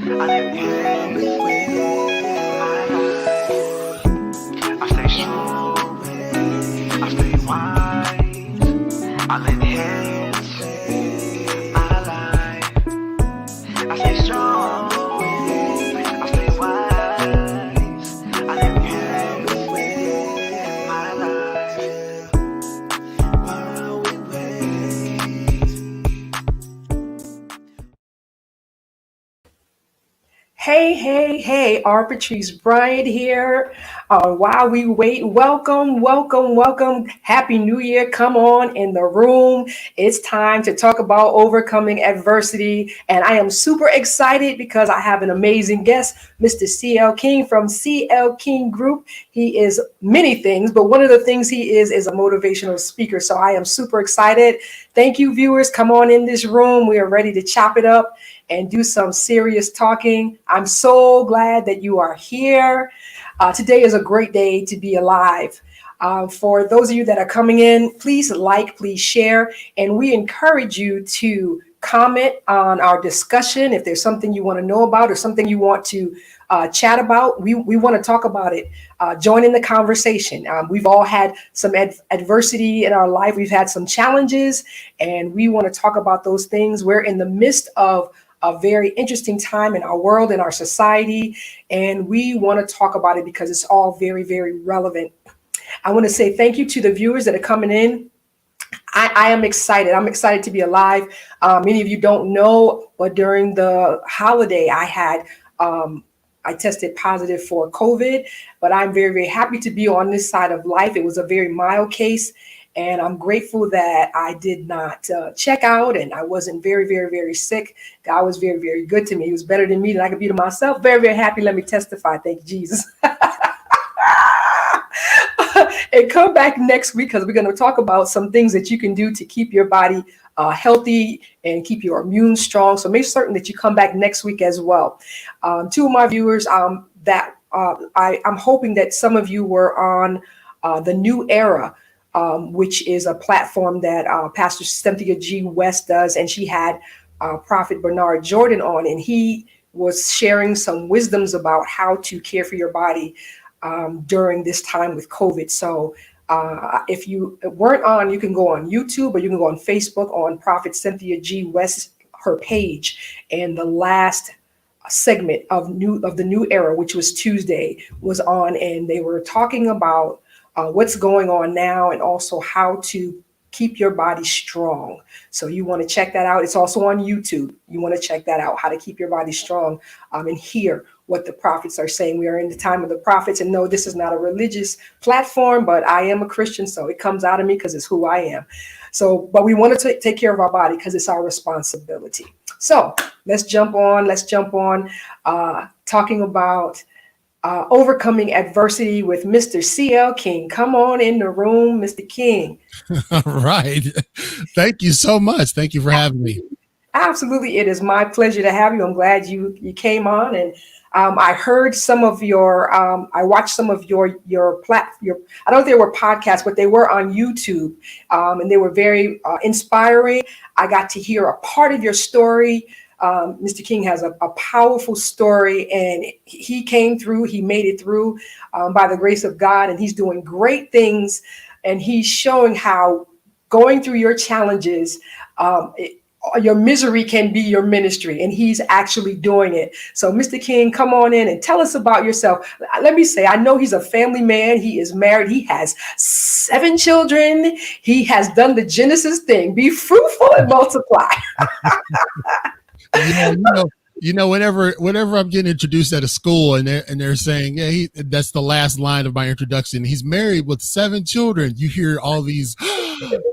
I live hands with my life. I stay strong, I stay wise. I live hands with my life. I stay strong, I stay wise. I live hands with my life. Hey, Patrice Bryant here. While we wait, welcome. Happy New Year. Come on in the room. It's time to talk about overcoming adversity. And I am super excited because I have an amazing guest, Mr. CL King from CL King Group. He is many things, but one of the things he is a motivational speaker. So I am super excited. Thank you, viewers. Come on in this room. We are ready to chop it up and do some serious talking. I'm so glad that you are here. Today is a great day to be alive. For those of you that are coming in, please like, please share, and we encourage you to comment on our discussion. If there's something you want to know about or something you want to chat about, we want to talk about it. Join in the conversation. We've all had some adversity in our life. We've had some challenges, and we want to talk about those things. We're in the midst of a very interesting time in our world, in our society, and we want to talk about it because it's all very, very relevant. I want to say thank you to the viewers that are coming in. I am excited. I'm excited to be alive. Many of you don't know, but during the holiday, I tested positive for COVID, but I'm very, very happy to be on this side of life. It was a very mild case, and I'm grateful that I did not check out and I wasn't very, very, very sick. God was very, very good to me. He was better than me than I could be to myself. Very, very happy. Let me testify. Thank you, Jesus. And come back next week because we're going to talk about some things that you can do to keep your body healthy and keep your immune strong. So make certain that you come back next week as well. Two of my viewers I'm hoping that some of you were on the New Era, which is a platform that Pastor Cynthia G. West does. And she had Prophet Bernard Jordan on, and he was sharing some wisdoms about how to care for your body during this time with COVID. So if you weren't on, you can go on YouTube or you can go on Facebook on Prophet Cynthia G. West, her page. And the last segment of the New Era, which was Tuesday, was on, and they were talking about what's going on now and also how to keep your body strong. So you want to check that out. It's also on YouTube. You want to check that out, how to keep your body strong and hear what the prophets are saying. We are in the time of the prophets, and no, this is not a religious platform, but I am a Christian, so it comes out of me because it's who I am. So, but we want to take care of our body because it's our responsibility. So let's jump on talking about overcoming adversity with Mr. CL King. Come on in the room, Mr. King. All right. Thank you so much. Thank you for having me. Absolutely. It is my pleasure to have you. I'm glad you came on, and I heard some of your, I watched some of your, I don't know if they were podcasts, but they were on YouTube, and they were very inspiring. I got to hear a part of your story. Mr. King has a powerful story, and he came through, he made it through by the grace of God, and he's doing great things. And he's showing how going through your challenges, your misery can be your ministry, and he's actually doing it. So Mr. King, come on in and tell us about yourself. Let me say, I know he's a family man. He is married. He has 7 children. He has done the Genesis thing, be fruitful and multiply. Whenever I'm getting introduced at a school and they're saying, yeah, that's the last line of my introduction. He's married with 7 children. You hear all these,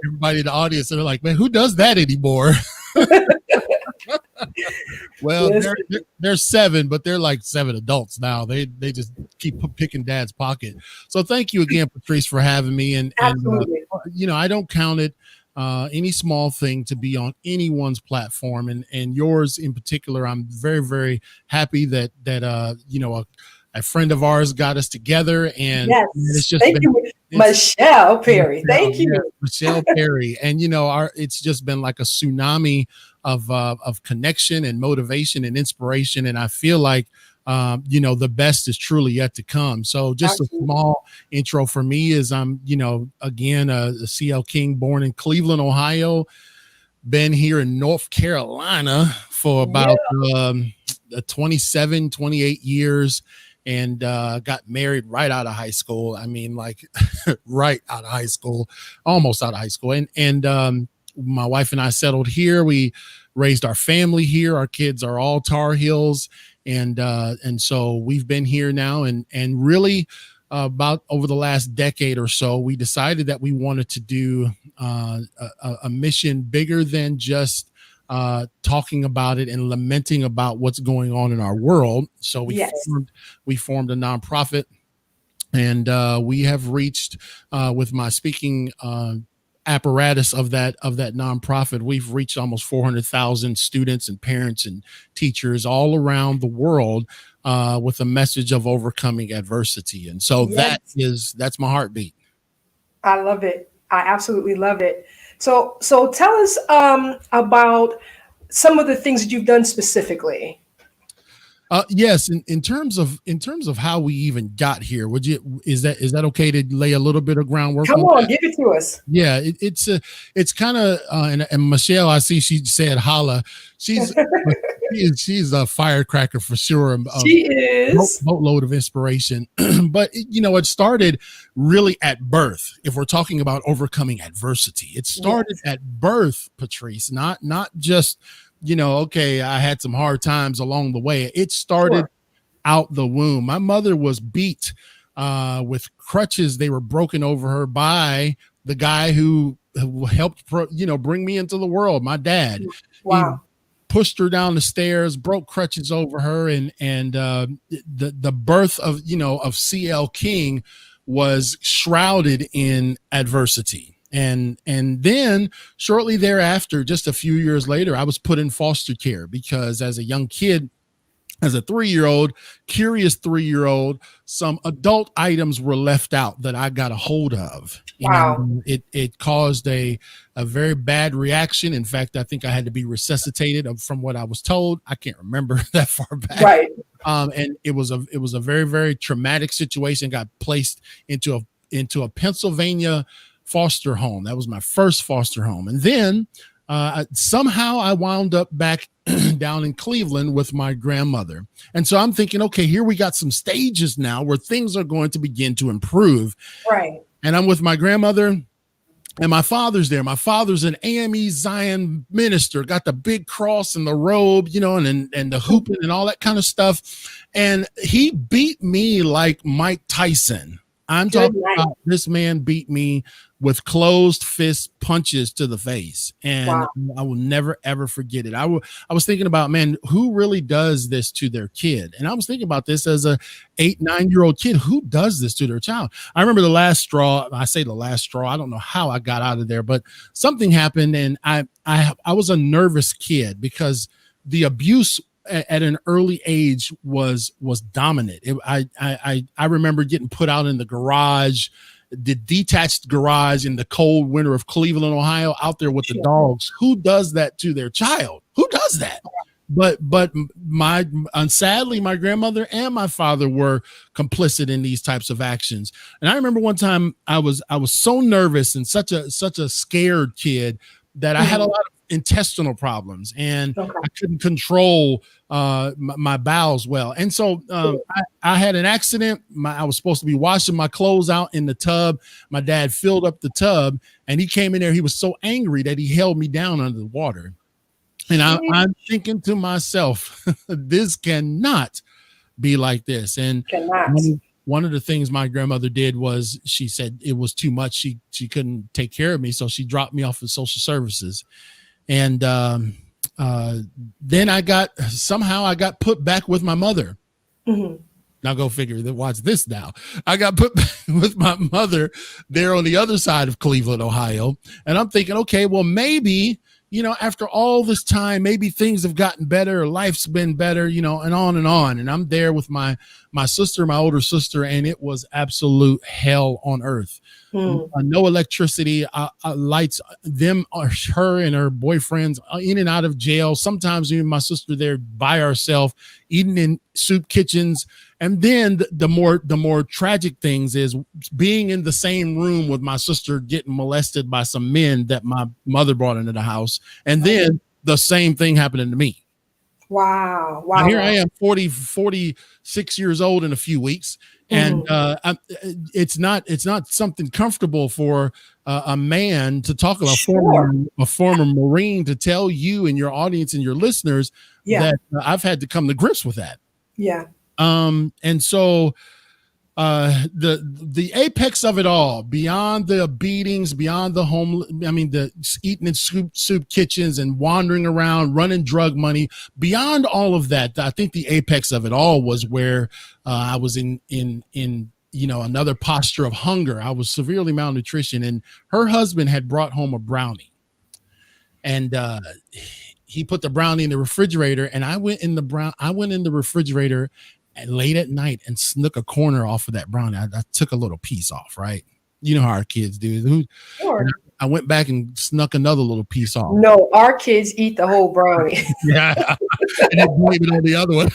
everybody in the audience, and they're like, man, who does that anymore? Well, yes. they're 7, but they're like 7 adults now. They just keep picking dad's pocket. So thank you again, Patrice, for having me. And I don't count it any small thing to be on anyone's platform, and yours in particular. I'm very, very happy that a friend of ours got us together, and it's Yes. just Thank been you, Michelle Perry. Thank Yeah, you. Michelle Perry, and it's just been like a tsunami of connection and motivation and inspiration, and I feel like the best is truly yet to come. So just a Absolutely. small intro for me is I'm again a CL King, born in Cleveland, Ohio, been here in North Carolina for Yeah. about 27, 28 years, and got married right out of high school. I mean, like right out of high school, almost out of high school. And my wife and I settled here. We raised our family here. Our kids are all Tar Heels. And so we've been here now, and really about over the last decade or so, we decided that we wanted to do a mission bigger than just talking about it and lamenting about what's going on in our world. So Yes. we formed a nonprofit, and we have reached with my speaking apparatus of that nonprofit, we've reached almost 400,000 students and parents and teachers all around the world with a message of overcoming adversity. And so Yes. that's my heartbeat. I love it. I absolutely love it. So tell us about some of the things that you've done specifically. Yes, in terms of how we even got here, is that okay to lay a little bit of groundwork Come on on, that? give it to us. Yeah, it's kind of and Michelle, I see she said holla. She's she's a firecracker for sure. She is. Boatload of inspiration. But it started really at birth. If we're talking about overcoming adversity, it started Yes. at birth, Patrice. Not just okay, I had some hard times along the way. It started Sure. out the womb. My mother was beat with crutches. They were broken over her by the guy who helped bring me into the world, my dad. He Wow. pushed her down the stairs, broke crutches over her, and the birth of CL King was shrouded in adversity. And then shortly thereafter, just a few years later, I was put in foster care because as a young kid, as a 3-year-old, curious 3-year-old, some adult items were left out that I got a hold of. Wow. And it caused a very bad reaction. In fact, I think I had to be resuscitated from what I was told. I can't remember that far back. Right. And it was a very, very traumatic situation. Got placed into a Pennsylvania foster home. That was my first foster home. And then somehow I wound up back down in Cleveland with my grandmother. And so I'm thinking, okay, here we got some stages now where things are going to begin to improve. Right. And I'm with my grandmother, and my father's there. My father's an AME Zion minister, got the big cross and the robe, and the hooping and all that kind of stuff. And he beat me like Mike Tyson. I'm talking about this man beat me with closed fist punches to the face. And Wow. I will never, ever forget it. I was thinking about, man, who really does this to their kid? And I was thinking about this as a 8-9-year-old kid. Who does this to their child? I remember the last straw. I say the last straw. I don't know how I got out of there, but something happened. And I was a nervous kid because the abuse at an early age was dominant. I remember getting put out in the garage, the detached garage in the cold winter of Cleveland, Ohio, out there with the dogs. Who does that to their child? Who does that? But sadly, my grandmother and my father were complicit in these types of actions. And I remember one time I was so nervous and such a scared kid that I had a lot of intestinal problems, and I couldn't control my bowels well. And so I had an accident. I was supposed to be washing my clothes out in the tub. My dad filled up the tub, and he came in there. He was so angry that he held me down under the water. And I'm thinking to myself, this cannot be like this. And one of the things my grandmother did was she said it was too much. She couldn't take care of me, so she dropped me off of social services. And then I got put back with my mother. Mm-hmm. Now go figure that. Watch this now. I got put back with my mother there on the other side of Cleveland, Ohio. And I'm thinking, okay, well, maybe, after all this time, maybe things have gotten better, or life's been better, and on and on. And I'm there with my sister, my older sister, and it was absolute hell on earth. No electricity, lights, her and her boyfriends in and out of jail. Sometimes even my sister there by herself, eating in soup kitchens. And then the more tragic things is being in the same room with my sister getting molested by some men that my mother brought into the house. And then the same thing happening to me. Wow. And here I am, 46 years old in a few weeks. And it's not something comfortable for a man to talk about. A former Marine to tell you and your audience and your listeners that I've had to come to grips with that. Yeah. And so the apex of it all, beyond the beatings, beyond the eating in soup kitchens and wandering around, running drug money, beyond all of that, I think the apex of it all was where I was in another posture of hunger. I was severely malnutrition, and her husband had brought home a brownie, and he put the brownie in the refrigerator, and I went in the refrigerator late at night and snuck a corner off of that brownie. I took a little piece off, right? You know how our kids do. Sure. I went back and snuck another little piece off. No, our kids eat the whole brownie. Yeah, and then blame it on the other one.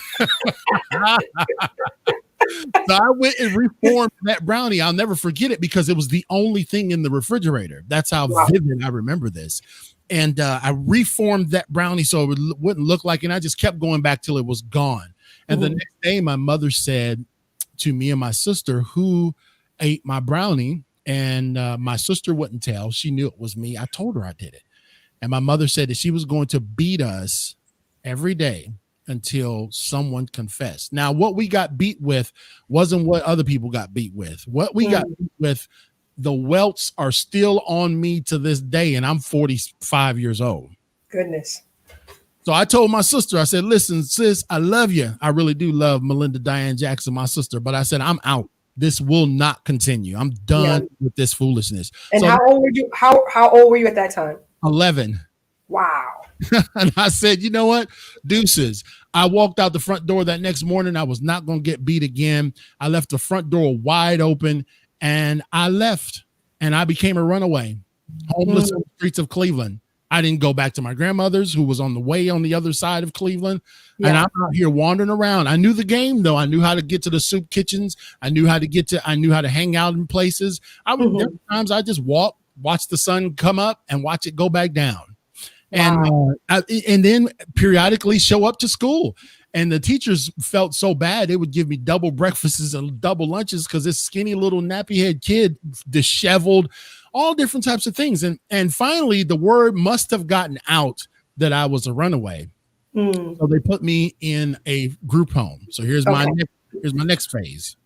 So I went and reformed that brownie. I'll never forget it because it was the only thing in the refrigerator. That's how vivid I remember this. And I reformed that brownie so it wouldn't look like it. And I just kept going back till it was gone. And the next day, my mother said to me and my sister, who ate my brownie, and my sister wouldn't tell. She knew it was me. I told her I did it. And my mother said that she was going to beat us every day until someone confessed. Now, what we got beat with wasn't what other people got beat with. What we got beat with, the welts are still on me to this day, and I'm 45 years old. Goodness. So I told my sister, I said, listen, sis, I love you. I really do love Melinda Diane Jackson, my sister. But I said, I'm out. This will not continue. I'm done with this foolishness. And so, how old were you? How old were you at that time? 11. Wow. And I said, you know what? Deuces. I walked out the front door that next morning. I was not going to get beat again. I left the front door wide open, and I left, and I became a runaway, homeless on the streets of Cleveland. I didn't go back to my grandmother's, who was on the way on the other side of Cleveland. And I'm out here wandering around. I knew the game, though. I knew how to get to the soup kitchens. I knew how to hang out in places. There were times I just watch the sun come up and watch it go back down. Wow. And then periodically show up to school. And the teachers felt so bad, they would give me double breakfasts and double lunches because this skinny little nappy head kid, disheveled, all different types of things. And finally, the word must have gotten out that I was a runaway. So they put me in a group home. So here's my next phase.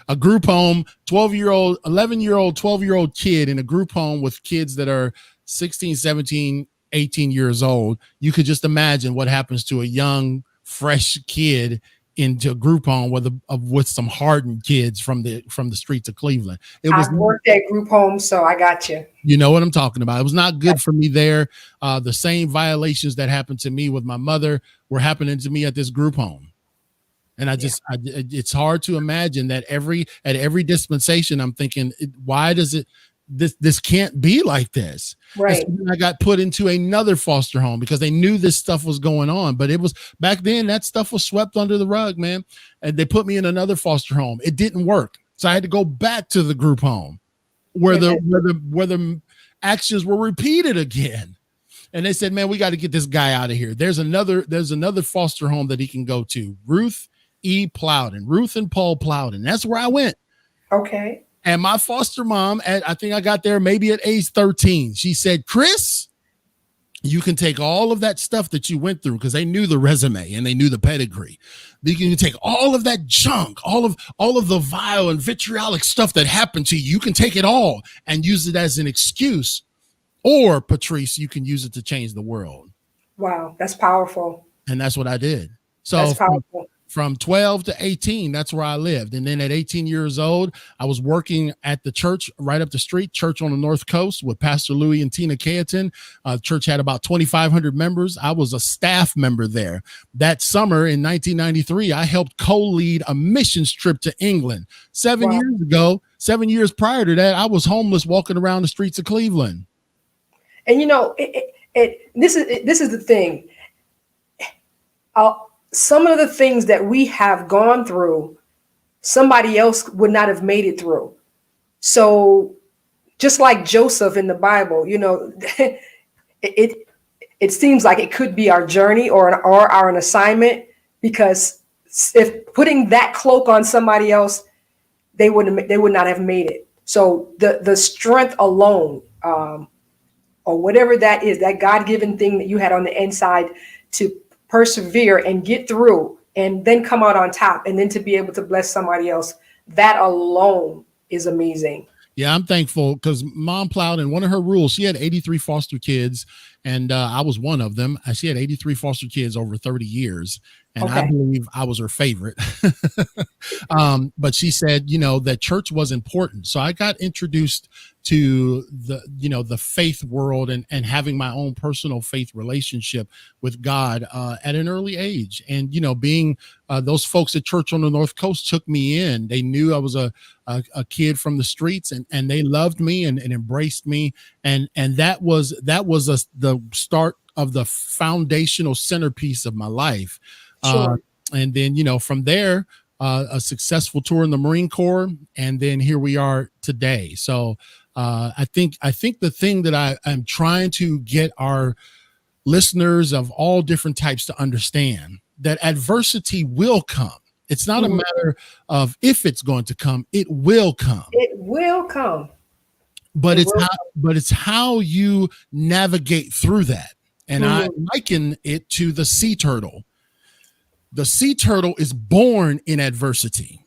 A group home, 12-year-old, 11-year-old, 12-year-old kid in a group home with kids that are 16, 17, 18 years old. You could just imagine what happens to a young, fresh kid into a group home with some hardened kids from the streets of Cleveland. I worked at group homes, so I got you. You know what I'm talking about. It was not good for me there. The same violations that happened to me with my mother were happening to me at this group home. And it's hard to imagine that at every dispensation, I'm thinking, why does it, this can't be like this. Right. So I got put into another foster home because they knew this stuff was going on. But it was back then, that stuff was swept under the rug, man. And they put me in another foster home. It didn't work. So I had to go back to the group home where the actions were repeated again. And they said, man, we got to get this guy out of here. There's another foster home that he can go to. Ruth and Paul Plowden. That's where I went. Okay. And my foster mom, I think I got there maybe at age 13. She said, Chris, you can take all of that stuff that you went through, because they knew the resume and they knew the pedigree. You can take all of that junk, all of the vile and vitriolic stuff that happened to you. You can take it all and use it as an excuse. Or, Patrice, you can use it to change the world. Wow, that's powerful. And that's what I did. So that's powerful. From 12 to 18, that's where I lived. And then at 18 years old, I was working at the church right up the street, church on the North Coast with Pastor Louis and Tina Cayetan. Church had about 2,500 members. I was a staff member there. That summer in 1993, I helped co-lead a missions trip to England. 7 years ago, 7 years prior to that, I was homeless walking around the streets of Cleveland. And this is the thing. Some of the things that we have gone through, somebody else would not have made it through. So just like Joseph in the Bible, it seems like it could be our journey or an assignment, because if putting that cloak on somebody else, they would not have made it. So the strength alone, or whatever that is, that God-given thing that you had on the inside to persevere and get through and then come out on top, and then to be able to bless somebody else, that alone is amazing. Yeah, I'm thankful because Mom plowed, and one of her rules, she had 83 foster kids, and I was one of them. She had 83 foster kids over 30 years, and I believe I was her favorite. But she said, that church was important. So I got introduced to the faith world and having my own personal faith relationship with God at an early age. And, being those folks at church on the North Coast took me in. They knew I was a kid from the streets, and they loved me and embraced me. And that was the start of the foundational centerpiece of my life. Sure. And then, from there, a successful tour in the Marine Corps, and then here we are today. So I think the thing that I'm trying to get our listeners of all different types to understand, that adversity will come. It's not a matter of if it's going to come; it will come. It will come. But it's how you navigate through that. And I liken it to the sea turtle. The sea turtle is born in adversity.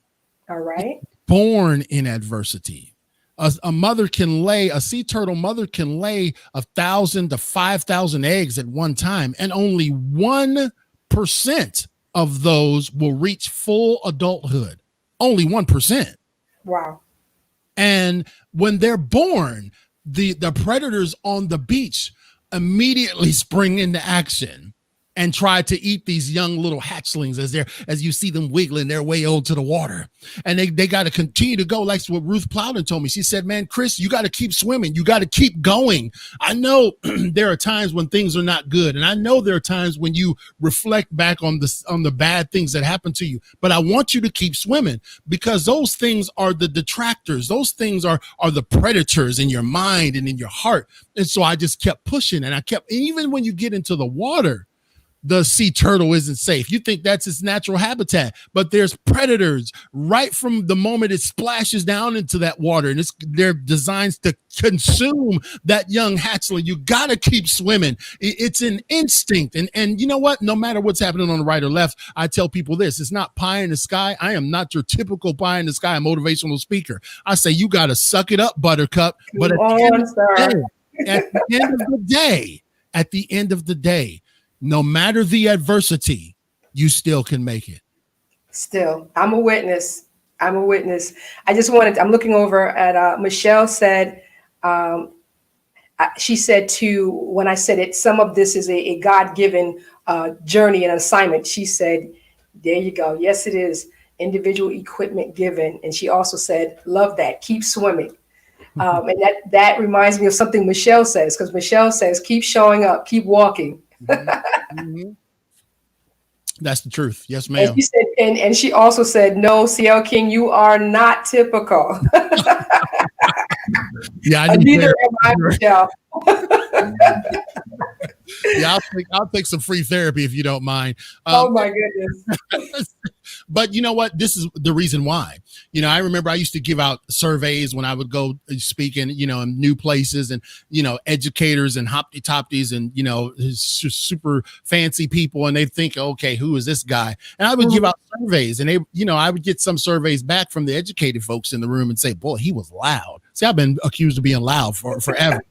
All right. Born in adversity. A sea turtle mother can lay 1,000 to 5,000 eggs at one time, and only 1% of those will reach full adulthood. Only 1%. Wow. And when they're born, the predators on the beach immediately spring into action and try to eat these young little hatchlings as you see them wiggling their way onto the water. And they got to continue to go, like what Ruth Plowden told me. She said, man, Chris, you got to keep swimming. You got to keep going. I know there are times when things are not good. And I know there are times when you reflect back on the bad things that happen to you. But I want you to keep swimming, because those things are the detractors. Those things are the predators in your mind and in your heart. And so I just kept pushing, and even when you get into the water, the sea turtle isn't safe. You think that's its natural habitat, but there's predators right from the moment it splashes down into that water, and they're designed to consume that young hatchling. You got to keep swimming. It's an instinct. And you know what? No matter what's happening on the right or left, I tell people this: it's not pie in the sky. I am not your typical pie in the sky motivational speaker. I say, you got to suck it up, buttercup. But at the end of the day, no matter the adversity, you still can make it. Still, I'm a witness. I'm looking over at Michelle said, she said when I said it, some of this is a God-given journey and assignment. She said, there you go. Yes, it is. Individual equipment given. And she also said, love that. Keep swimming. And that reminds me of something Michelle says, because Michelle says, keep showing up, keep walking. Mm-hmm. That's the truth. Yes, ma'am. And she said, and she also said, no, CL King, you are not typical. Yeah, neither am I, Michelle. Yeah, I'll take some free therapy if you don't mind. Oh my goodness. But you know what? This is the reason why. I remember I used to give out surveys when I would go speaking, in new places, and, educators and hopty-topties and, super fancy people. And they think, okay, who is this guy? And I would give out surveys, and I would get some surveys back from the educated folks in the room and say, boy, he was loud. See, I've been accused of being loud for forever.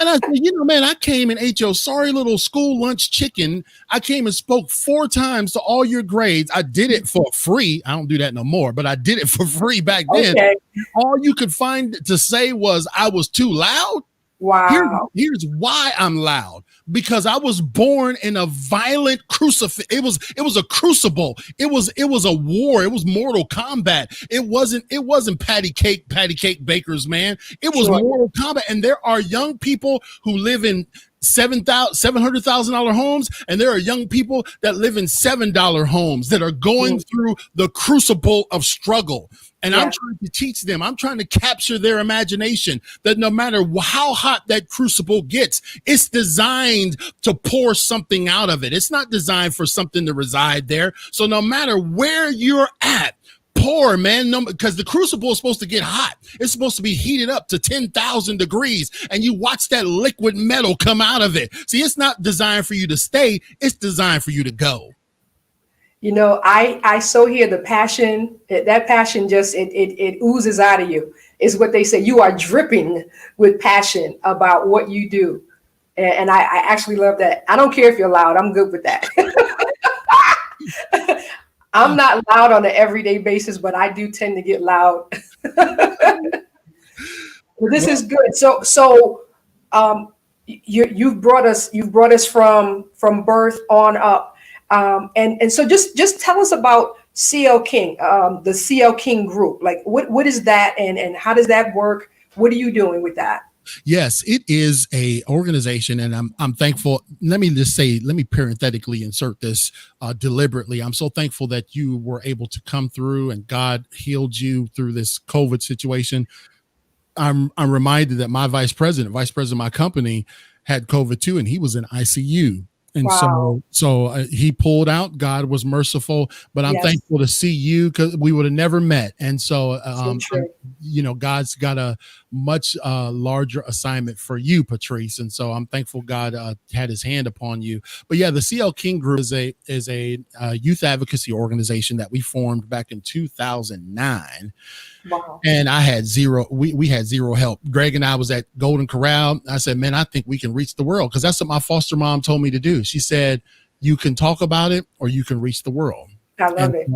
And I said, man, I came and ate your sorry little school lunch chicken. I came and spoke 4 times to all your grades. I did it for free. I don't do that no more, but I did it for free back then. Okay. All you could find to say was I was too loud. Wow. Here's why I'm loud. Because I was born in a violent crucifix. It was a crucible. It was a war. It was Mortal Kombat. It wasn't patty cake bakers, man. It was Mortal Kombat. And there are young people who live in $700,000 homes, and there are young people that live in $7 homes that are going through the crucible of struggle. And I'm trying to teach them, I'm trying to capture their imagination that no matter how hot that crucible gets, it's designed to pour something out of it. It's not designed for something to reside there. So no matter where you're at, pour, man, because the crucible is supposed to get hot. It's supposed to be heated up to 10,000 degrees, and you watch that liquid metal come out of it. See, it's not designed for you to stay. It's designed for you to go. I so hear the passion. That passion just it oozes out of you. Is what they say. You are dripping with passion about what you do, and I actually love that. I don't care if you're loud. I'm good with that. I'm not loud on an everyday basis, but I do tend to get loud. This is good. So you've brought us from birth on up. And so just tell us about CL King, the CL King group. Like what is that and how does that work? What are you doing with that? Yes, it is a organization, and I'm thankful. Let me parenthetically insert this deliberately. I'm so thankful that you were able to come through and God healed you through this COVID situation. I'm reminded that my vice president of my company had COVID too, and he was in ICU. And so he pulled out. God was merciful, but I'm thankful to see you because we would have never met. And so, God's got a much larger assignment for you, Patrice. And so I'm thankful God had his hand upon you. But yeah, the CL King Group is a youth advocacy organization that we formed back in 2009. Wow. And I had we had zero help. Greg and I was at Golden Corral. I said, man, I think we can reach the world, because that's what my foster mom told me to do. She said, you can talk about it or you can reach the world. I love it.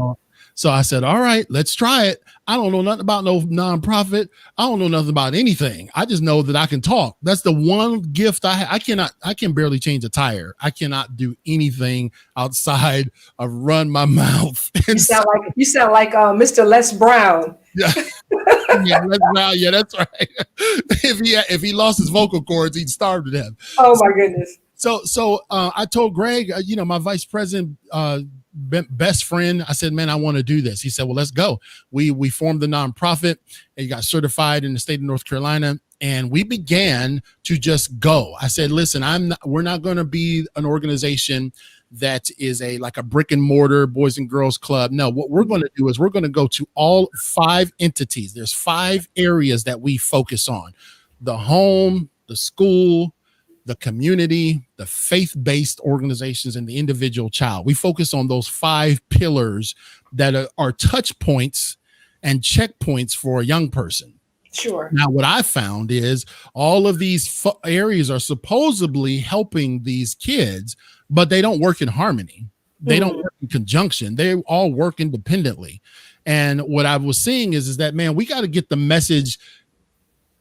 So I said, all right, let's try it. I don't know nothing about no nonprofit. I don't know nothing about anything. I just know that I can talk. That's the one gift I have. I can barely change a tire. I cannot do anything outside of run my mouth. You sound like Mr. Les Brown. Yeah. Yeah, that's right. If he lost his vocal cords, he'd starve to death. Oh my goodness. So I told Greg, my vice president, best friend, I said, man, I want to do this. He said, well, let's go. We formed the nonprofit and got certified in the state of North Carolina. And we began to just go. I said, listen, we're not going to be an organization that is like a brick and mortar boys and girls club. No, what we're going to do is we're going to go to all 5 entities. There's 5 areas that we focus on: the home, the school, the community, the faith-based organizations, and the individual child. We focus on those 5 pillars that are touch points and checkpoints for a young person. Sure. Now, what I found is all of these areas are supposedly helping these kids, but they don't work in harmony. They don't work in conjunction. They all work independently. And what I was seeing is that, man, we got to get the message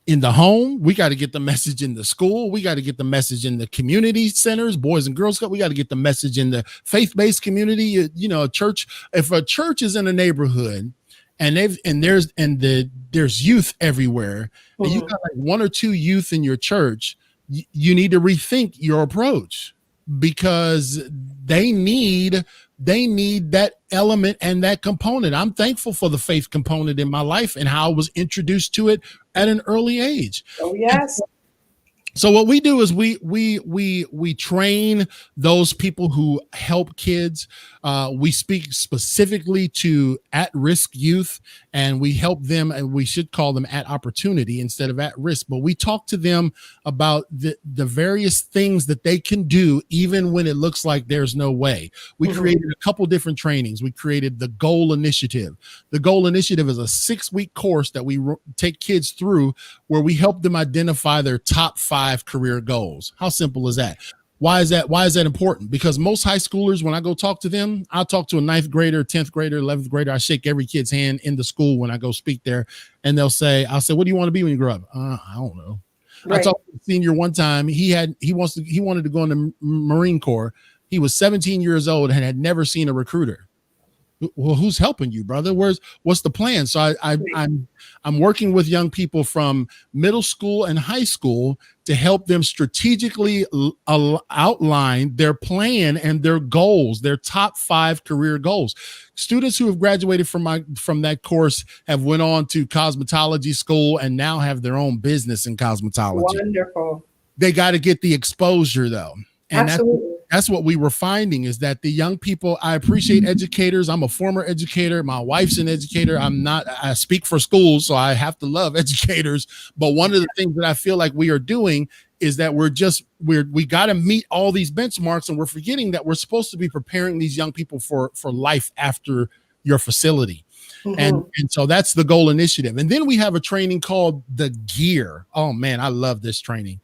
in the home. We got to get the message in the school. We got to get the message in the community centers, Boys and Girls Club. We got to get the message in the faith-based community. A church, if a church is in a neighborhood and there's youth everywhere, and you got like 1 or 2 youth in your church, you need to rethink your approach, because they need that element and that component. I'm thankful for the faith component in my life and how I was introduced to it at an early age. Oh, yes. So what we do is we train those people who help kids. We speak specifically to at-risk youth, and we help them, and we should call them at opportunity instead of at risk. But we talk to them about the various things that they can do even when it looks like there's no way. We created a couple different trainings. We created the Goal Initiative. The Goal Initiative is a 6-week course that we take kids through, where we help them identify their top 5 5 career goals. How simple is that? Why is that important? Because most high schoolers, when I go talk to them, I'll talk to a 9th grader, 10th grader, 11th grader. I shake every kid's hand in the school when I go speak there. And I'll say, what do you want to be when you grow up? I don't know. Right. I talked to a senior one time. He wanted to go in the Marine Corps. He was 17 years old and had never seen a recruiter. Well, who's helping you, brother? What's the plan? So I'm working with young people from middle school and high school to help them strategically outline their plan and their goals, their top 5 career goals. Students who have graduated from that course have went on to cosmetology school and now have their own business in cosmetology. Wonderful. They got to get the exposure though. And absolutely. That's what we were finding, is that the young people, I appreciate educators. I'm a former educator. My wife's an educator. I speak for schools, so I have to love educators. But one of the things that I feel like we are doing is that we got to meet all these benchmarks, and we're forgetting that we're supposed to be preparing these young people for life after your facility. Mm-hmm. And so that's the goal initiative. And then we have a training called the Gear. Oh man, I love this training.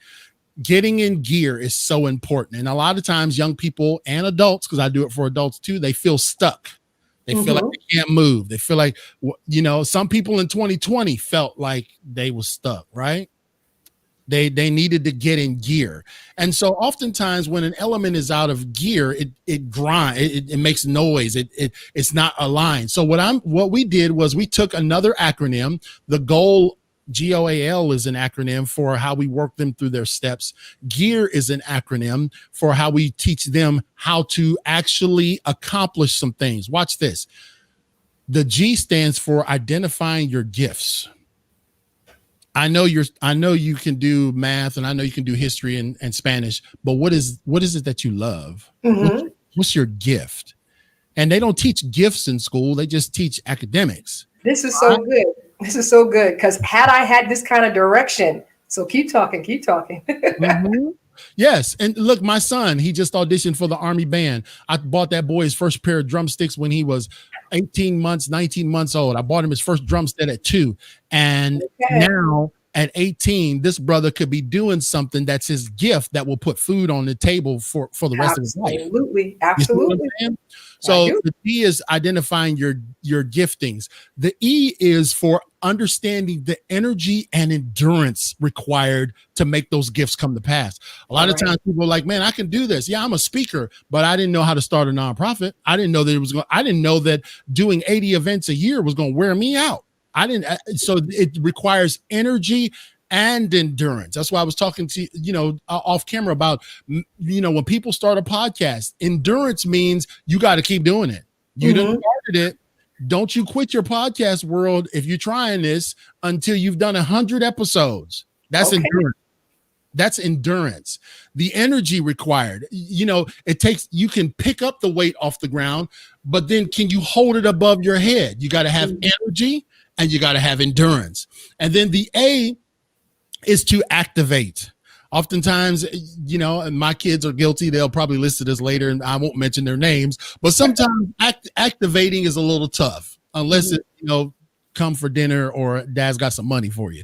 Getting in gear is so important. And a lot of times young people and adults, because I do it for adults too, they feel stuck. They feel like they can't move. They feel like, some people in 2020 felt like they were stuck, right? They needed to get in gear. And so oftentimes when an element is out of gear, it grinds, it makes noise. It's not aligned. So what we did was we took another acronym, the goal. GOAL is an acronym for how we work them through their steps. GEAR is an acronym for how we teach them how to actually accomplish some things. Watch this. The G stands for identifying your gifts. I know you can do math, and I know you can do history and Spanish, but what is it that you love? Mm-hmm. What's your gift? And they don't teach gifts in school. They just teach academics. This is so good. This is so good, because had I had this kind of direction, so keep talking. Mm-hmm. Yes. And look, my son, he just auditioned for the Army band. I bought that boy his first pair of drumsticks when he was 19 months old. I bought him his first drumstick at 2. And now at 18, this brother could be doing something that's his gift that will put food on the table for the rest of his life. Absolutely. So the D is identifying your giftings. The E is for understanding the energy and endurance required to make those gifts come to pass. A lot of times people are like, man, I can do this. Yeah, I'm a speaker, but I didn't know how to start a nonprofit. I didn't know that doing 80 events a year was going to wear me out. So it requires energy and endurance. That's why I was talking to off camera about, when people start a podcast, endurance means you got to keep doing it. You done started it. Don't you quit your podcast world if you're trying this until you've done 100 episodes. That's endurance. That's endurance. The energy required, you can pick up the weight off the ground, but then can you hold it above your head? You got to have energy and you got to have endurance. And then the A is to activate. Oftentimes, and my kids are guilty. They'll probably listen to this later, and I won't mention their names. But sometimes activating is a little tough, unless it, come for dinner or dad's got some money for you.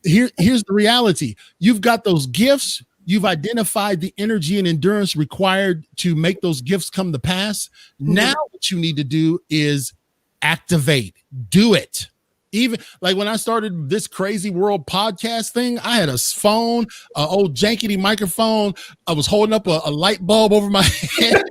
Here's the reality: you've got those gifts. You've identified the energy and endurance required to make those gifts come to pass. Now, what you need to do is activate. Do it. Even like when I started this Crazy World podcast thing, I had a phone, an old jankety microphone. I was holding up a light bulb over my head.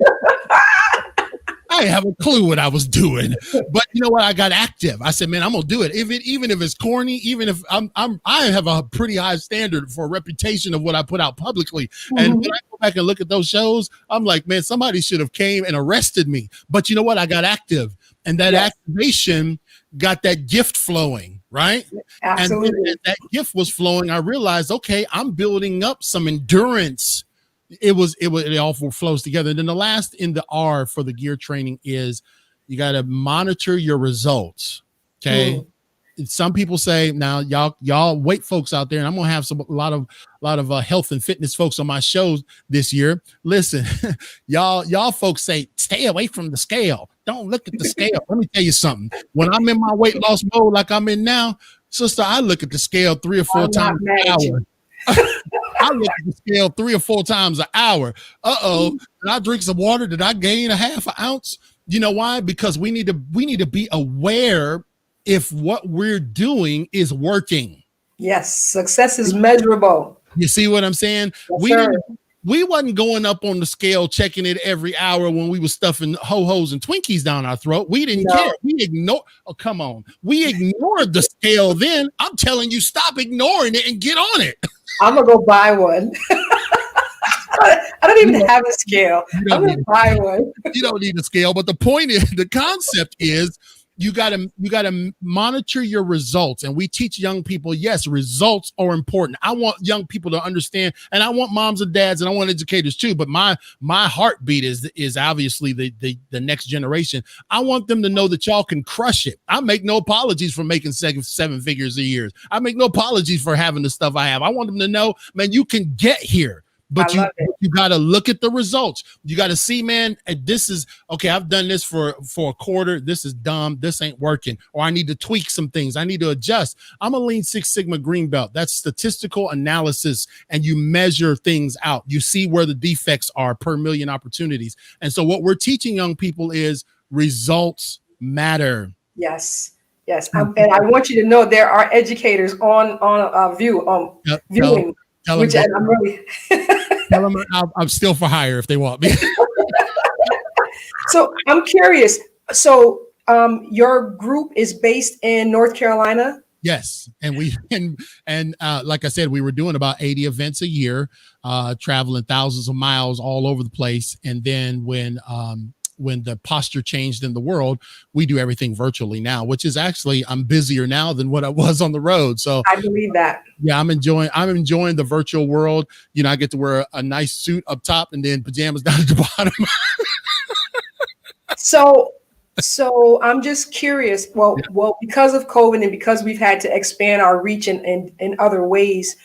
I didn't have a clue what I was doing, but you know what? I got active. I said, man, I'm gonna do it. Even if it's corny, even if I have a pretty high standard for a reputation of what I put out publicly. And when I go back and look at those shows, I'm like, man, somebody should have came and arrested me. But you know what? I got active, and that activation got that gift flowing, right? Absolutely. And when that gift was flowing, I realized, okay, I'm building up some endurance. It all flows together. And then the last in the R for the gear training is you got to monitor your results. Okay. Some people say, now y'all weight folks out there, and I'm going to have a lot of health and fitness folks on my shows this year. Listen, y'all folks say, stay away from the scale. Don't look at the scale. Let me tell you something. When I'm in my weight loss mode, like I'm in now, sister, I look at the scale 3 or 4 times an hour. I look at the scale 3 or 4 times an hour. Did I drink some water? Did I gain a half an ounce? You know why? Because we need to be aware if what we're doing is working. Yes, success is measurable. You see what I'm saying? Yes, sir. We wasn't going up on the scale, checking it every hour when we were stuffing ho-hos and Twinkies down our throat. We didn't care. We ignored. Oh, come on. We ignored the scale then. I'm telling you, stop ignoring it and get on it. I'm going to go buy one. I don't even have a scale. I'm going to buy one. You don't need a scale. But the point is, the concept is, you gotta monitor your results. And we teach young people, yes, results are important. I want young people to understand, and I want moms and dads, and I want educators too. But my heartbeat is obviously the next generation. I want them to know that y'all can crush it. I make no apologies for making seven figures a year. I make no apologies for having the stuff I have. I want them to know, man, you can get here. But you got to look at the results. You got to see, man, this is okay. I've done this for a quarter. This is dumb. This ain't working. Or I need to tweak some things. I need to adjust. I'm a Lean Six Sigma green belt. That's statistical analysis. And you measure things out. You see where the defects are per million opportunities. And so what we're teaching young people is results matter. Yes. Yes. And I want you to know there are educators on viewing. Tell which them I'm really tell them I'm still for hire if they want me. So I'm curious. So your group is based in North Carolina? Yes. And like I said, we were doing about 80 events a year, traveling thousands of miles all over the place. And then when the posture changed in the world, we do everything virtually now, which is actually, I'm busier now than what I was on the road. So I believe that. Yeah, I'm enjoying the virtual world. You know, I get to wear a nice suit up top and then pajamas down at the bottom. So I'm just curious. Well, because of COVID and because we've had to expand our reach in other ways,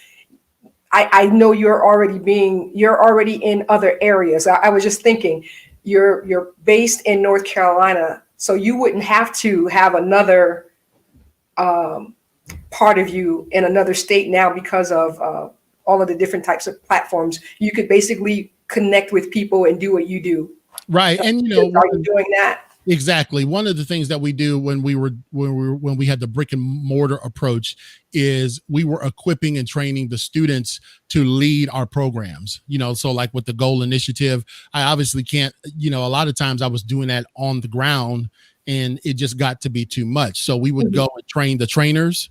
I know you're already in other areas. I was just thinking, you're based in North Carolina, so you wouldn't have to have another part of you in another state now because of all of the different types of platforms. You could basically connect with people and do what you do. Right. And are you doing that? Exactly. One of the things that we do when we had the brick and mortar approach is we were equipping and training the students to lead our programs. So like with the goal initiative, I obviously can't, a lot of times I was doing that on the ground and it just got to be too much. So we would go and train the trainers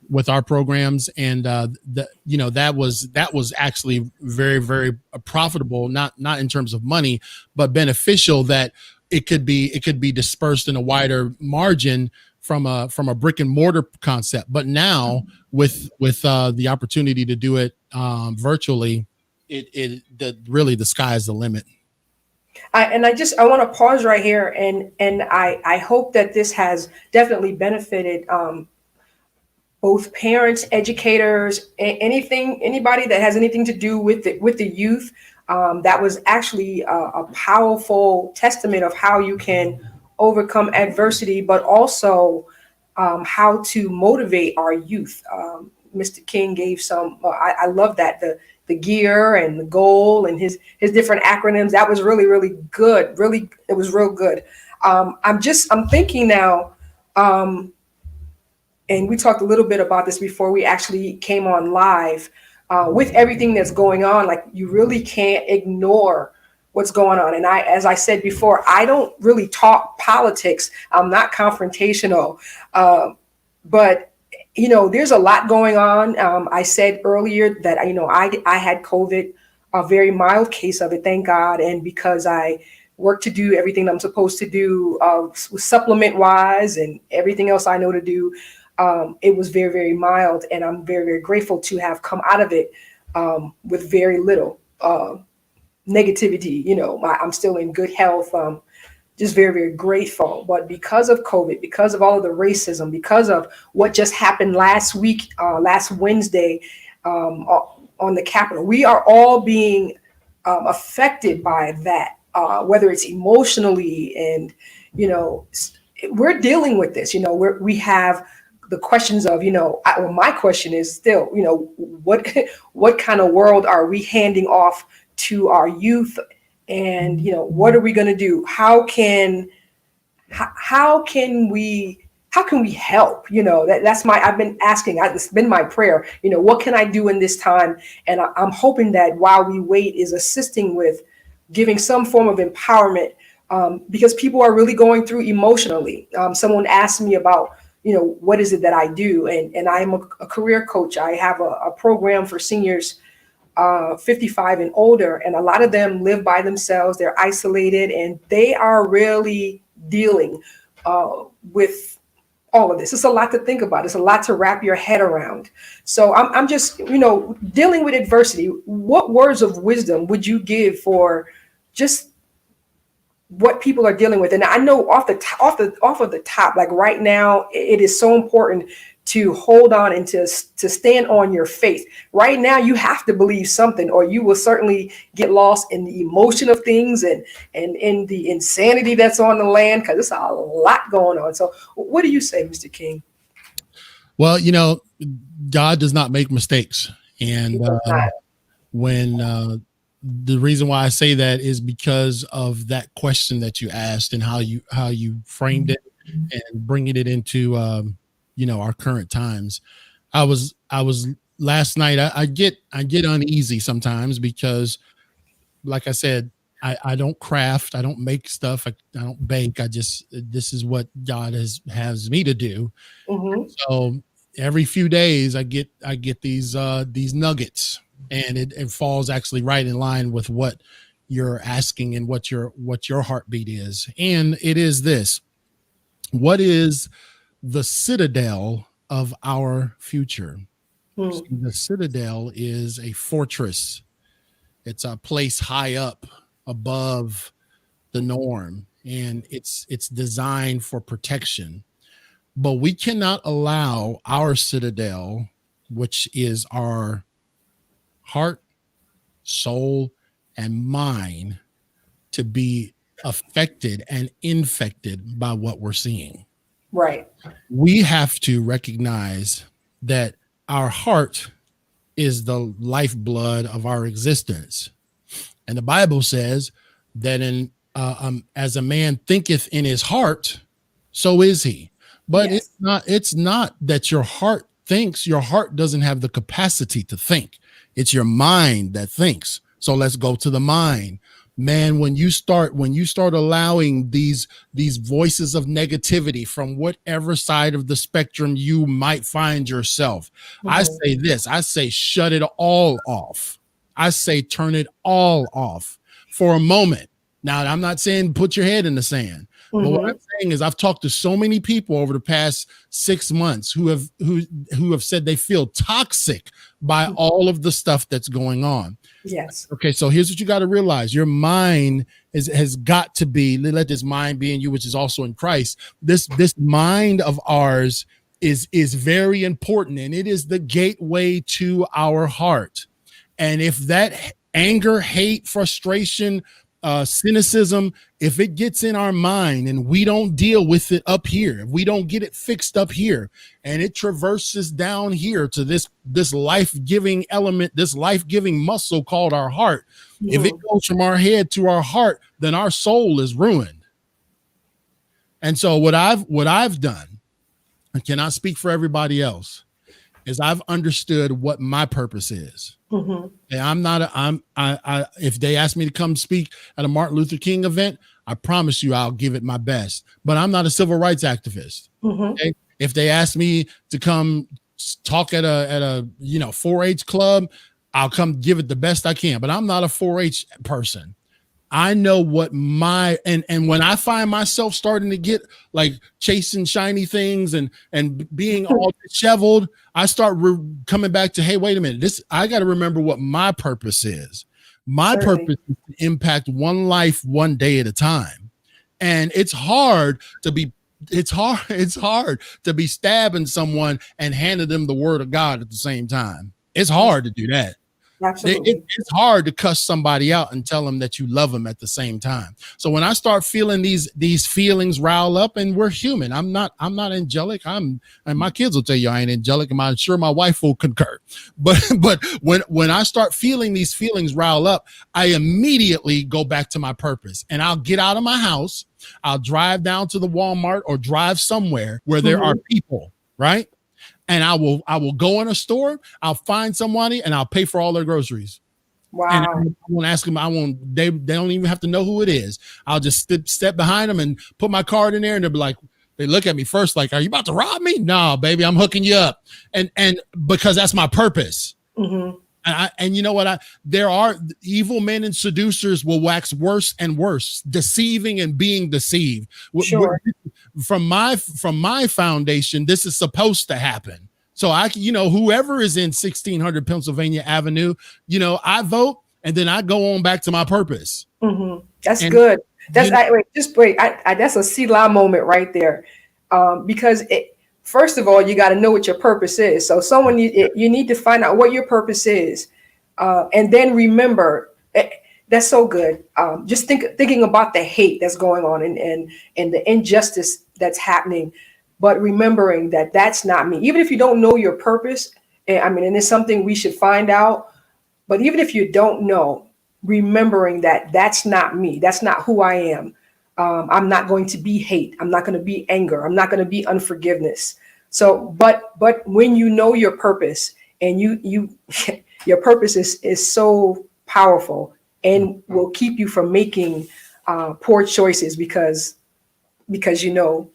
with our programs. And that was actually very, very profitable, not in terms of money, but beneficial, that it could be dispersed in a wider margin from a brick and mortar concept. But now with the opportunity to do it virtually, really the sky is the limit. I want to pause right here, and I hope that this has definitely benefited both parents, educators, anybody that has anything to do with the youth. That was actually a powerful testament of how you can overcome adversity, but also how to motivate our youth. Mr. King gave some. I love that, the gear and the goal and his different acronyms. That was really, really good. Really, it was real good. I'm thinking now, and we talked a little bit about this before we actually came on live. With everything that's going on, like, you really can't ignore what's going on. And as I said before, I don't really talk politics. I'm not confrontational, but there's a lot going on. I said earlier that I had COVID, a very mild case of it, thank God, and because I work to do everything I'm supposed to do, supplement wise and everything else I know to do. It was very, very mild, and I'm very, very grateful to have come out of it with very little negativity. I'm still in good health. Just very, very grateful. But because of COVID, because of all of the racism, because of what just happened last week, last Wednesday on the Capitol, we are all being affected by that, whether it's emotionally, and we're dealing with this. We have the questions of, well, my question is still, what what kind of world are we handing off to our youth? And, what are we going to do? How can we help? That's I've been asking, it's been my prayer, what can I do in this time? And I'm hoping that while we wait is assisting with giving some form of empowerment, because people are really going through emotionally. Someone asked me about, what is it that I do? And I am a career coach. I have a program for seniors 55 and older, and a lot of them live by themselves. They're isolated, and they are really dealing with all of this. It's a lot to think about. It's a lot to wrap your head around. So I'm just, dealing with adversity. What words of wisdom would you give for just what people are dealing with? And I know off of the top, like right now, it is so important to hold on and to stand on your faith. Right now, you have to believe something, or you will certainly get lost in the emotion of things and in the insanity that's on the land, because there's a lot going on. So what do you say, Mr. King? Well, God does not make mistakes. And when the reason why I say that is because of that question that you asked and how you framed it and bringing it into our current times. I was last night. I get uneasy sometimes because, like I said, I don't craft, I don't make stuff, I don't bake. This is what God has me to do. Mm-hmm. So every few days I get these nuggets, and it falls actually right in line with what you're asking and what your heartbeat is. And it is this: what is the citadel of our future? Mm. See, the citadel is a fortress. It's a place high up above the norm, and it's designed for protection. But we cannot allow our citadel, which is our heart, soul, and mind, to be affected and infected by what we're seeing. Right. We have to recognize that our heart is the lifeblood of our existence. And the Bible says that as a man thinketh in his heart, so is he. But Yes. it's not that your heart thinks. Your heart doesn't have the capacity to think. It's your mind that thinks. So let's go to the mind. Man, when you start allowing these voices of negativity from whatever side of the spectrum you might find yourself, Mm-hmm. I say this: I say shut it all off. I say turn it all off for a moment. Now, I'm not saying put your head in the sand, but what I'm saying is I've talked to so many people over the past 6 months who have said they feel toxic by all of the stuff that's going on. Yes. Okay, so here's what you got to realize: your mind has got to be, let this mind be in you, which is also in Christ. This mind of ours is very important, and it is the gateway to our heart. And if that anger, hate, frustration, cynicism, if it gets in our mind and we don't deal with it up here, if we don't get it fixed up here, and it traverses down here to this life-giving element, this life-giving muscle called our heart, if it goes from our head to our heart, then our soul is ruined. And so what I've done, I cannot speak for everybody else, is I've understood what my purpose is. Mm-hmm. And if they ask me to come speak at a Martin Luther King event, I promise you I'll give it my best. But I'm not a civil rights activist. Mm-hmm. Okay? If they ask me to come talk at a 4-H club, I'll come give it the best I can. But I'm not a 4-H person. I know what and when I find myself starting to get like chasing shiny things and being all disheveled, I start coming back to, hey, wait a minute, I got to remember what my purpose is. My purpose is to impact one life one day at a time. And it's hard to be stabbing someone and handing them the word of God at the same time. It's hard to do that. Absolutely. It's hard to cuss somebody out and tell them that you love them at the same time. So when I start feeling these feelings rile up, and we're human, I'm not angelic. And my kids will tell you I ain't angelic, and I'm sure my wife will concur. But when I start feeling these feelings rile up, I immediately go back to my purpose, and I'll get out of my house. I'll drive down to the Walmart or drive somewhere where there are people, right? And I will go in a store, I'll find somebody, and I'll pay for all their groceries. And I Wow. won't ask them. They don't even have to know who it is. I'll just step behind them and put my card in there, and they'll be like, they look at me first like, are you about to rob me? No, baby, I'm hooking you up. And because that's my purpose. Mm-hmm. And you know what? There are evil men and seducers will wax worse and worse, deceiving and being deceived. Sure. From my foundation, this is supposed to happen. So whoever is in 1600 Pennsylvania Avenue, I vote, and then I go on back to my purpose. Mm-hmm. That's good. That's wait. That's a Selah moment right there, because first of all, you got to know what your purpose is. So you need to find out what your purpose is, and then remember. That's so good. Just thinking about the hate that's going on and the injustice that's happening, but remembering that that's not me. Even if you don't know your purpose, and it's something we should find out. But even if you don't know, remembering that that's not me, that's not who I am. I'm not going to be hate. I'm not going to be anger. I'm not going to be unforgiveness. So, but when you know your purpose, and you your purpose is so powerful and will keep you from making poor choices because you know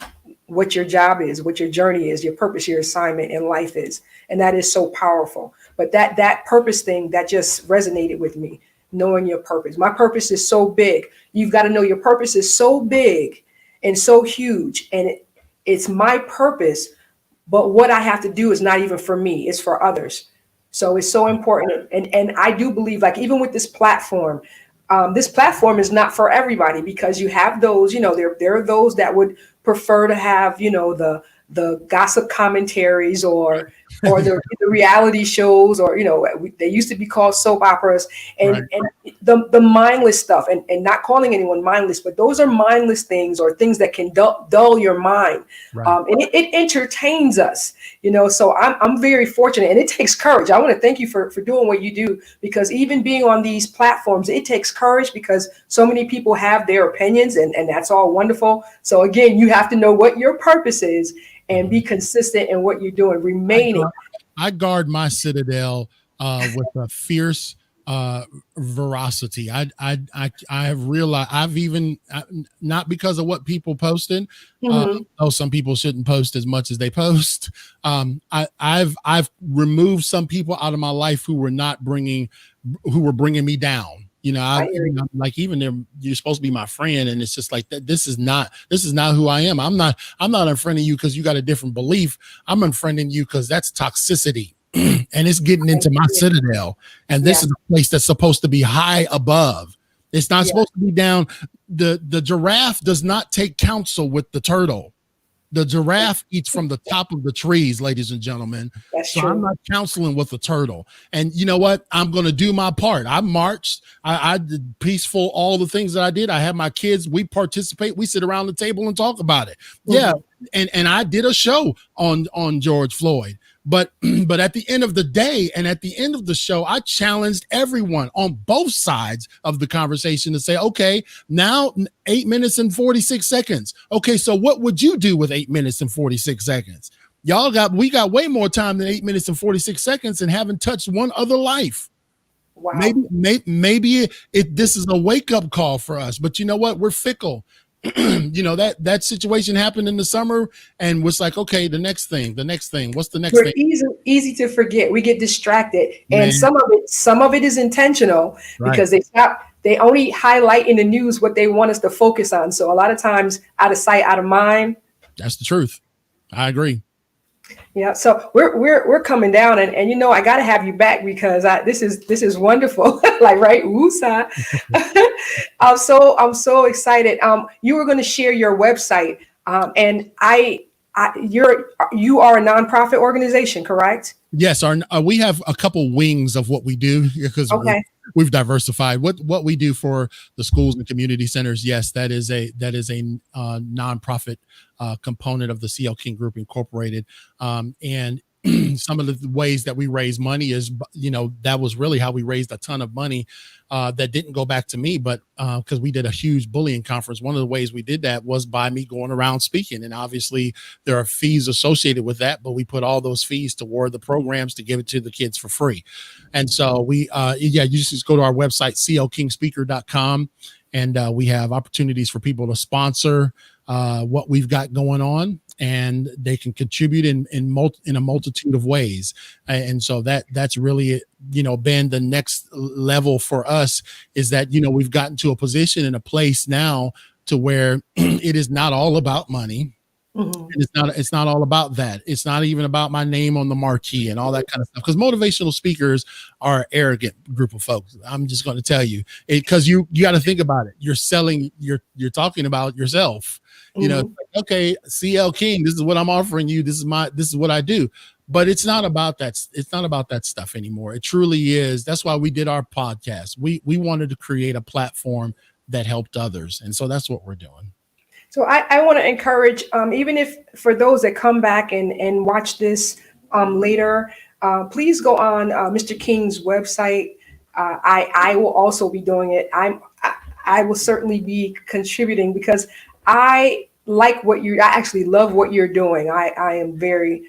what your job is, what your journey is, your purpose, your assignment in life is. And that is so powerful. But that purpose thing, that just resonated with me, knowing your purpose. My purpose is so big. You've got to know your purpose is so big and so huge. And it's my purpose. But what I have to do is not even for me, it's for others. So it's so important. And I do believe, like, even with this platform is not for everybody, because you have those, there are those that would prefer to have, the gossip commentaries or the reality shows, or, they used to be called soap operas, and the mindless stuff, and not calling anyone mindless, but those are mindless things, or things that can dull your mind. And it entertains us, so I'm very fortunate, and it takes courage. I want to thank you for doing what you do, because even being on these platforms, it takes courage, because so many people have their opinions, and that's all wonderful. So again, you have to know what your purpose is and be consistent in what you're doing, remaining. I guard my citadel with a fierce veracity. I have realized I've even not because of what people posted. Some people shouldn't post as much as they post. I've removed some people out of my life who were bringing me down. Like, even you're supposed to be my friend, and it's just like that. This is not who I am. I'm not unfriending you because you got a different belief. I'm unfriending you because that's toxicity, and it's getting into my citadel. And this is a place that's supposed to be high above. It's not supposed to be down. The giraffe does not take counsel with the turtle. The giraffe eats from the top of the trees, ladies and gentlemen. That's so true. I'm not counseling with the turtle. And you know what? I'm going to do my part. I marched. I did peaceful, all the things that I did. I had my kids. We participate. We sit around the table and talk about it. Yeah. And I did a show on George Floyd. But at the end of the day, and at the end of the show, I challenged everyone on both sides of the conversation to say, okay, now 8 minutes and 46 seconds. Okay, so what would you do with 8 minutes and 46 seconds? We got way more time than 8 minutes and 46 seconds and haven't touched one other life. Wow. Maybe this is a wake-up call for us. But you know what? We're fickle. That situation happened in the summer, and was like, okay, the next thing. What's the next thing? Easy to forget. We get distracted. Man. And some of it is intentional, because they only highlight in the news what they want us to focus on. So a lot of times, out of sight, out of mind. That's the truth. I agree. Yeah. So we're coming down, and I got to have you back, because this is wonderful. Like, right. Woosah. I'm so excited. You were going to share your website, and you are a nonprofit organization, correct? Yes, our we have a couple wings of what we do because Okay. we've diversified. What we do for the schools and community centers, yes, that is a nonprofit component of the CL King Group Incorporated, and some of the ways that we raise money is, that was really how we raised a ton of money that didn't go back to me, but because we did a huge bullying conference. One of the ways we did that was by me going around speaking, and obviously there are fees associated with that, but we put all those fees toward the programs to give it to the kids for free. And so you just go to our website, clkingspeaker.com, and we have opportunities for people to sponsor what we've got going on, and they can contribute in a multitude of ways. And so that's really, been the next level for us, is that, we've gotten to a position and a place now to where it is not all about money. Mhm. And it's not all about that. It's not even about my name on the marquee and all that kind of stuff. Because motivational speakers are an arrogant group of folks. I'm just going to tell you, because you got to think about it. You're selling. You're talking about yourself. It's Mhm. like, okay, CL King, this is what I'm offering you. This is what I do. But it's not about that. It's not about that stuff anymore. It truly is. That's why we did our podcast. We wanted to create a platform that helped others, and so that's what we're doing. So I want to encourage, even if for those that come back and watch this later, please go on Mr. King's website. I will also be doing it. I will certainly be contributing because I like I actually love what you're doing. I am very,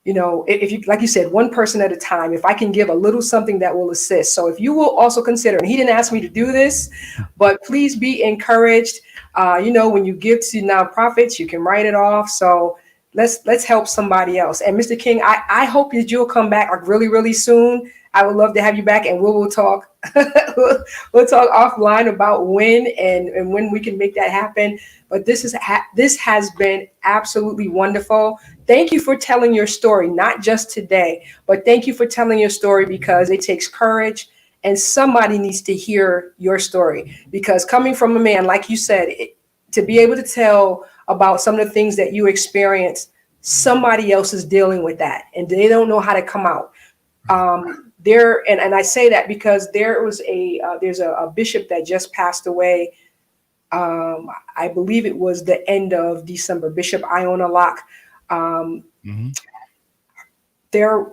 if you, like you said, one person at a time, if I can give a little something that will assist. So if you will also consider, and he didn't ask me to do this, but please be encouraged. When you give to nonprofits, you can write it off. So let's help somebody else. And Mr. King, I hope that you'll come back like really, really soon. I would love to have you back, and we'll talk. we'll talk offline about when and when we can make that happen. But this has been absolutely wonderful. Thank you for telling your story, not just today, but thank you for telling your story, because it takes courage, and somebody needs to hear your story. Because coming from a man, like you said, to be able to tell about some of the things that you experienced, somebody else is dealing with that and they don't know how to come out. And I say that because there's a bishop that just passed away. I believe it was the end of December, Bishop Iona Locke. Mm-hmm.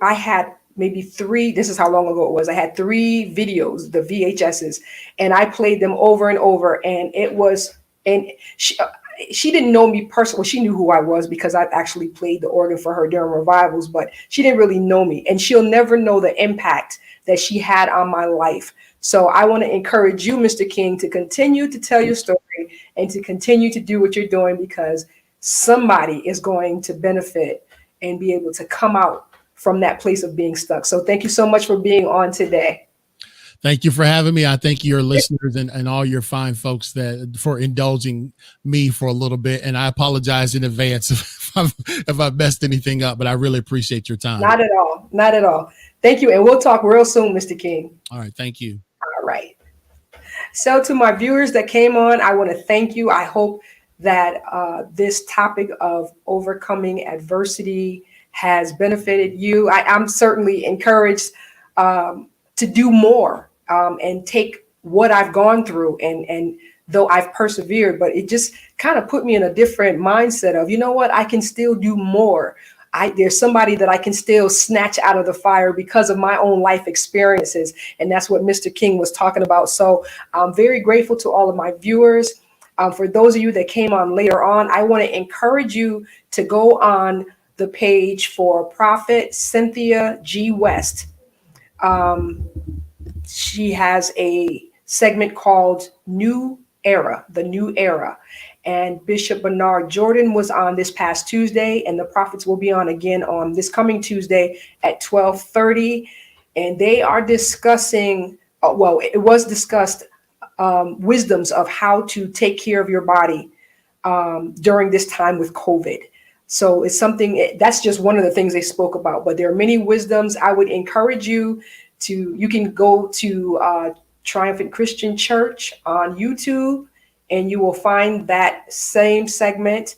I had maybe three, this is how long ago it was. I had three videos, the VHSs, and I played them over and over. And she didn't know me personally. Well, she knew who I was because I actually played the organ for her during revivals, but she didn't really know me. And she'll never know the impact that she had on my life. So I want to encourage you, Mr. King, to continue to tell your story and to continue to do what you're doing, because somebody is going to benefit and be able to come out from that place of being stuck. So thank you so much for being on today. Thank you for having me. I thank your listeners and all your fine folks for indulging me for a little bit. And I apologize in advance if I messed anything up, but I really appreciate your time. Not at all. Not at all. Thank you. And we'll talk real soon, Mr. King. All right. Thank you. All right. So to my viewers that came on, I want to thank you. I hope that this topic of overcoming adversity has benefited you. I'm certainly encouraged to do more and take what I've gone through, and though I've persevered, but it just kind of put me in a different mindset of, you know what, I can still do more. There's somebody that I can still snatch out of the fire because of my own life experiences. And that's what Mr. King was talking about. So I'm very grateful to all of my viewers. For those of you that came on later on, I want to encourage you to go on the page for Prophet Cynthia G. West. She has a segment called New Era, the New Era. And Bishop Bernard Jordan was on this past Tuesday, and the prophets will be on again on this coming Tuesday at 12:30. And they are discussing, it was discussed, wisdoms of how to take care of your body during this time with COVID. So it's something, that's just one of the things they spoke about, but there are many wisdoms. I would encourage you can go to Triumphant Christian Church on YouTube, and you will find that same segment.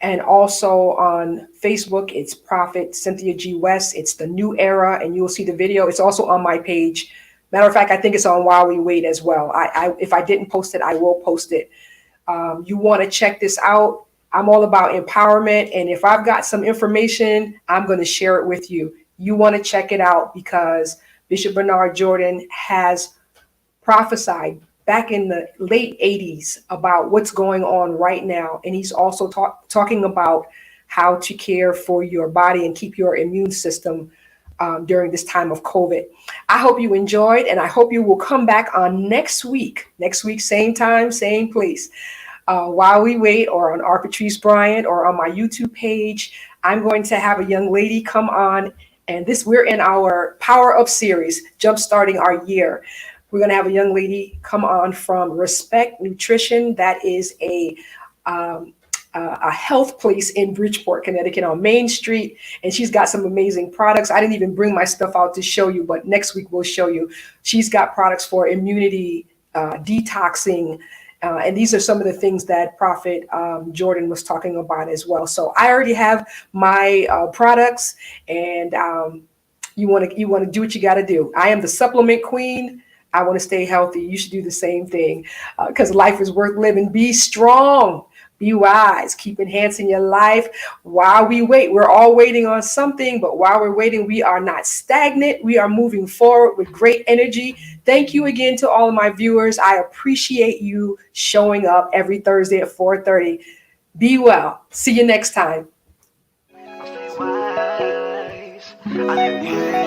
And also on Facebook, it's Prophet Cynthia G. West. It's the new era, and you'll see the video. It's also on my page. Matter of fact, I think it's on While We Wait as well. If I didn't post it, I will post it. You want to check this out. I'm all about empowerment. And if I've got some information, I'm going to share it with you. You want to check it out because Bishop Bernard Jordan has prophesied back in the late 80s about what's going on right now. And he's also talking about how to care for your body and keep your immune system during this time of COVID. I hope you enjoyed, and I hope you will come back on next week. Next week, same time, same place. While we wait, or on R. Patrice Bryant, or on my YouTube page, I'm going to have a young lady come on, and we're in our Power Up series, jumpstarting our year. We're going to have a young lady come on from Respect Nutrition. That is a health place in Bridgeport, Connecticut on Main Street. And she's got some amazing products. I didn't even bring my stuff out to show you, but next week we'll show you. She's got products for immunity, detoxing. And these are some of the things that Prophet Jordan was talking about as well. So I already have my products, and you want to do what you got to do. I am the supplement queen. I want to stay healthy. You should do the same thing because life is worth living. Be strong. Be wise. Keep enhancing your life while we wait. We're all waiting on something, but while we're waiting, we are not stagnant. We are moving forward with great energy. Thank you again to all of my viewers. I appreciate you showing up every Thursday at 4:30. Be well. See you next time. I stay wise. I live